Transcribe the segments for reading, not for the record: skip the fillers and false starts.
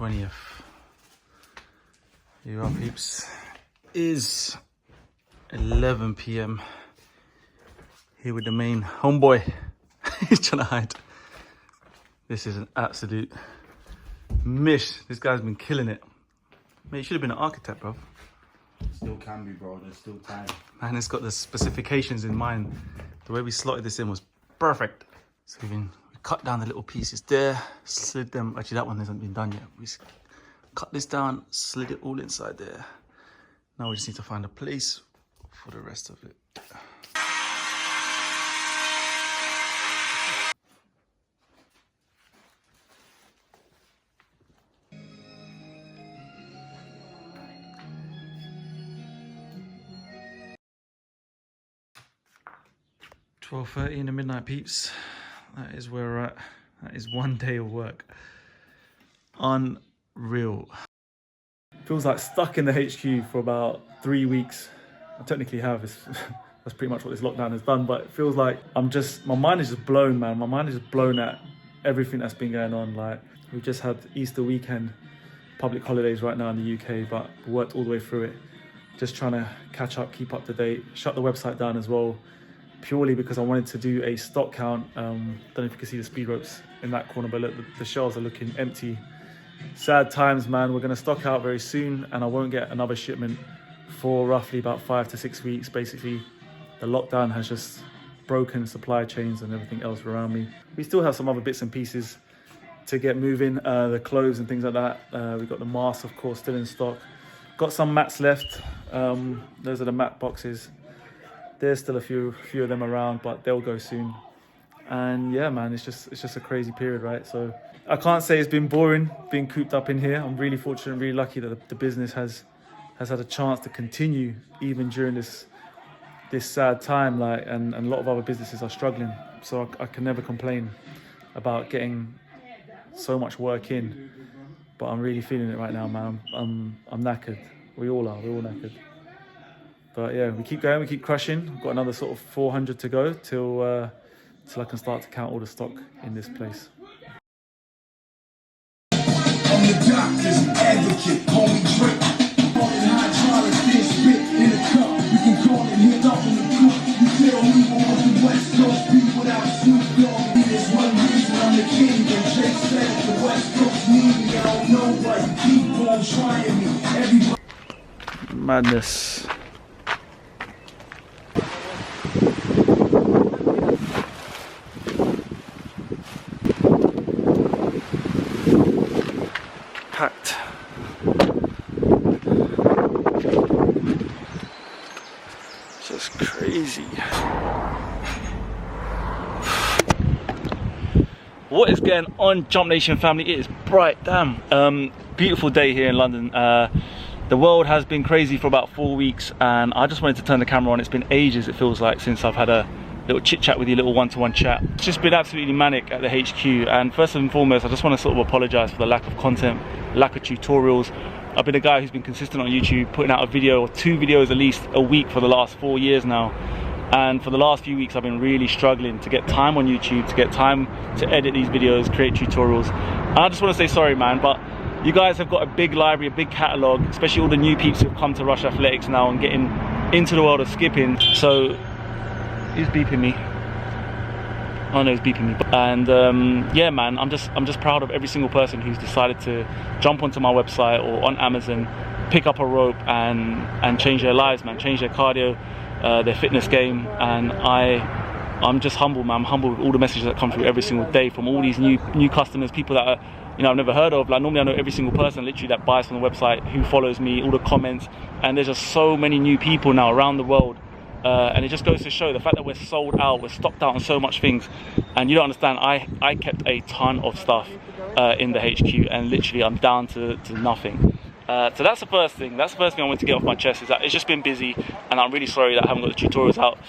20th. Here you are, peeps. Is 11 p.m. Here with the main homeboy. He's trying to hide. This is an absolute mish. This guy's been killing it. Mate, you should have been an architect, bro. Still can be, bro. There's still time. Man, it's got the specifications in mind. The way we slotted this in was perfect. So we cut down the little pieces there, slid them. Actually, that one hasn't been done yet. We cut this down, slid it all inside there. Now we just need to find a place for the rest of it. .30 in the midnight, peeps. That is where we're at. That is one day of work. Unreal. Feels like stuck in the HQ for about 3 weeks. I technically have. That's pretty much what this lockdown has done. But it feels like my mind is just blown, man. My mind is just blown at everything that's been going on. Like, we just had Easter weekend, public holidays right now in the UK, but we worked all the way through it. Just trying to catch up, keep up to date. Shut the website down as well, purely because I wanted to do a stock count. Don't know if you can see the speed ropes in that corner, but look, the shelves are looking empty. Sad times, man. We're going to stock out very soon, and I won't get another shipment for roughly about 5 to 6 weeks. Basically, the lockdown has just broken supply chains and everything else around me. We still have some other bits and pieces to get moving, the clothes and things like that. We've got the masks, of course, still in stock. Got some mats left. Those are the mat boxes. There's still a few of them around, but they'll go soon. And yeah, man, it's just a crazy period, right? So I can't say it's been boring being cooped up in here. I'm really fortunate and really lucky that the business has had a chance to continue even during this sad time. Like, and a lot of other businesses are struggling. So I can never complain about getting so much work in. But I'm really feeling it right now, man. I'm knackered. We're all knackered. But yeah, we keep going, we keep crushing. We've got another sort of 400 to go till I can start to count all the stock in this place. I'm the doctor's advocate, call me Drake. Call it hydraulic, then spit in a cup. You can call it hit up in the cook. You tell me what was the West Coast be without Snoop Dogg. There's one reason I'm the king, and Jake said it, the West Coast need me. I don't know, but you keep on trying me. Everybody. Madness. Packed. Just crazy. What is going on, Jump Nation family? It is bright, damn. Beautiful day here in London. The world has been crazy for about 4 weeks, and I just wanted to turn the camera on. It's been ages, it feels like, since I've had a little chit chat with you, little one-to-one chat. It's just been absolutely manic at the HQ, and first and foremost, I just want to sort of apologize for the lack of content, lack of tutorials. I've been a guy who's been consistent on YouTube, putting out a video or 2 videos at least a week for the last 4 years now. And for the last few weeks, I've been really struggling to get time on YouTube, to get time to edit these videos, create tutorials. And I just want to say sorry, man, but you guys have got a big library, a big catalogue, especially all the new peeps who've come to Rush Athletics now and getting into the world of skipping. So, who's beeping me? Oh no, he's beeping me. And yeah, man, I'm just proud of every single person who's decided to jump onto my website or on Amazon, pick up a rope and change their lives, man, change their cardio, their fitness game. And I'm just humble, man. I'm humble with all the messages that come through every single day from all these new customers, people that are, you know, I've never heard of. Like, normally I know every single person literally that buys from the website, who follows me, all the comments, and there's just so many new people now around the world. And it just goes to show the fact that we're sold out, we're stocked out on so much things. And you don't understand, I kept a ton of stuff in the HQ, and literally I'm down to nothing. So that's the first thing. That's the first thing I wanted to get off my chest, is that it's just been busy, and I'm really sorry that I haven't got the tutorials out.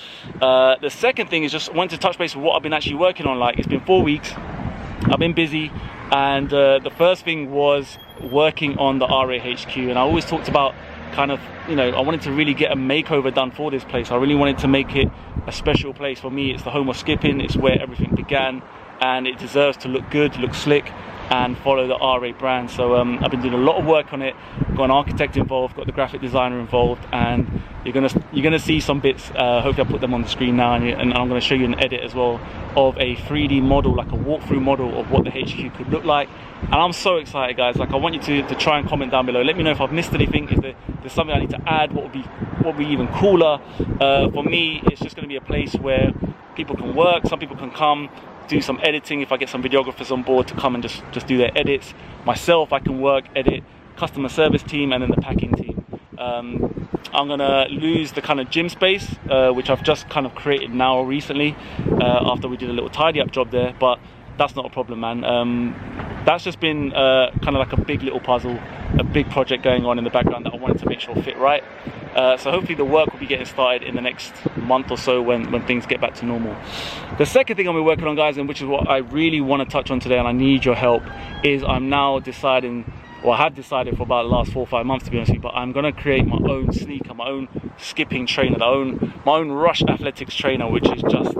The second thing is just I wanted to touch base with what I've been actually working on. Like, it's been 4 weeks, I've been busy, and the first thing was working on the RA HQ. And I always talked about kind of, you know, I wanted to really get a makeover done for this place. I really wanted to make it a special place for me. It's the home of skipping, it's where everything began, and it deserves to look good, look slick. and follow the R8 brand. So I've been doing a lot of work on it, got an architect involved, got the graphic designer involved, and you're gonna see some bits. Hopefully I'll put them on the screen now, and I'm gonna show you an edit as well of a 3D model, like a walkthrough model of what the HQ could look like. And I'm so excited, guys. Like, I want you to try and comment down below. Let me know if I've missed anything, if there's something I need to add, what would be even cooler. For me, it's just gonna be a place where people can work, some people can come, do some editing if I get some videographers on board to come and just do their edits. Myself, I can work, edit, customer service team, and then the packing team. I'm gonna lose the kind of gym space, which I've just kind of created now recently, after we did a little tidy up job there, but that's not a problem, man. That's just been kind of like a big little puzzle, a big project going on in the background that I wanted to make sure fit right. So hopefully the work will be getting started in the next month or so when things get back to normal. The second thing I'll be working on, guys, and which is what I really want to touch on today, and I need your help, is I'm now deciding, or I have decided for about the last 4 or 5 months, to be honest with you, but I'm going to create my own sneaker, my own skipping trainer, my own Rush Athletics trainer, which is just,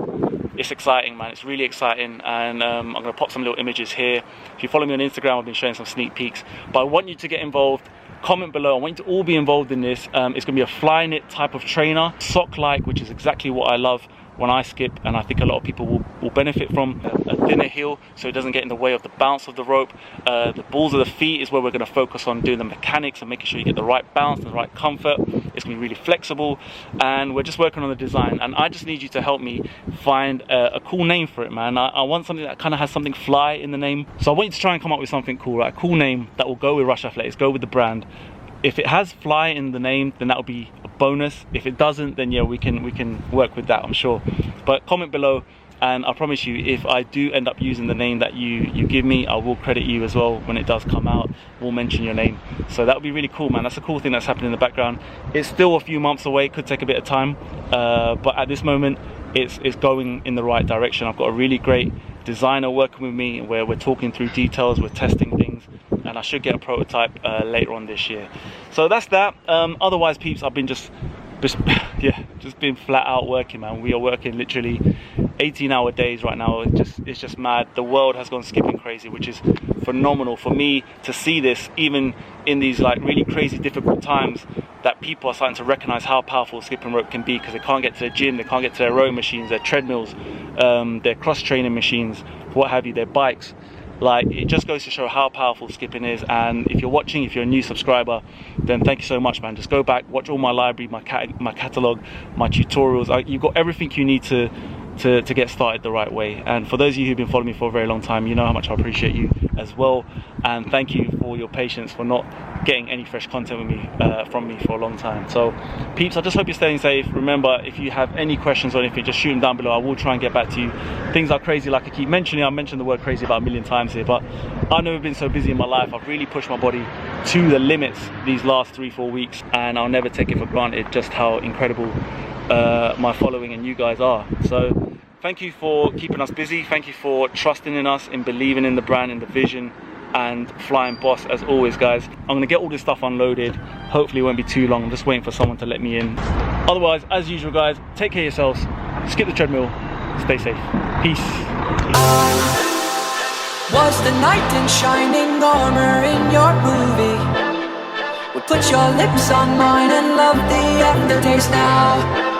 it's exciting, man. It's really exciting, and I'm going to pop some little images here. If you follow me on Instagram, I've been showing some sneak peeks, but I want you to get involved. Comment below. I want you to all be involved in this. It's going to be a Flyknit type of trainer, sock-like, which is exactly what I love when I skip, and I think a lot of people will benefit from. A thinner heel so it doesn't get in the way of the bounce of the rope. The balls of the feet is where we're going to focus on doing the mechanics and making sure you get the right bounce and the right comfort. It's going to be really flexible, and we're just working on the design, and I just need you to help me find a cool name for it, man. I want something that kind of has something fly in the name, so I want you to try and come up with something cool, right? A cool name that will go with Rush Athletics, go with the brand. If it has fly in the name, then that will be a bonus. If it doesn't, then yeah, we can work with that, I'm sure. But comment below, and I promise you, if I do end up using the name that you give me, I will credit you as well when it does come out. We'll mention your name. So that would be really cool, man. That's a cool thing that's happening in the background. It's still a few months away, could take a bit of time, but at this moment, it's going in the right direction. I've got a really great designer working with me where we're talking through details, we're testing things, and I should get a prototype later on this year. So that's that. Otherwise, peeps, I've been just been flat out working, man. We are working literally 18-hour days right now. It's just mad. The world has gone skipping crazy, which is phenomenal for me to see this, even in these like really crazy difficult times, that people are starting to recognize how powerful skipping rope can be, because they can't get to the gym, they can't get to their rowing machines, their treadmills, their cross training machines, what have you, their bikes. Like, it just goes to show how powerful skipping is. And if you're watching, if you're a new subscriber, then thank you so much, man. Just go back, watch all my library, my catalog, my tutorials. You've got everything you need to get started the right way. And for those of you who've been following me for a very long time, you know how much I appreciate you as well. And thank you for your patience for not getting any fresh content with me from me for a long time. So peeps, I just hope you're staying safe. Remember, if you have any questions or anything, just shoot them down below. I will try and get back to you. Things are crazy, like I keep mentioning. I mentioned the word crazy about 1 million times here, but I've never been so busy in my life. I've really pushed my body to the limits these last 3-4 weeks, and I'll never take it for granted just how incredible my following and you guys are. So thank you for keeping us busy. Thank you for trusting in us, in believing in the brand, in the vision, and flying boss as always, guys. I'm gonna get all this stuff unloaded. Hopefully it won't be too long. I'm just waiting for someone to let me in. Otherwise, as usual, guys, take care of yourselves, skip the treadmill, stay safe. Peace. Was the knight in shining armor in your movie? Would put your lips on mine and love the aftertaste now.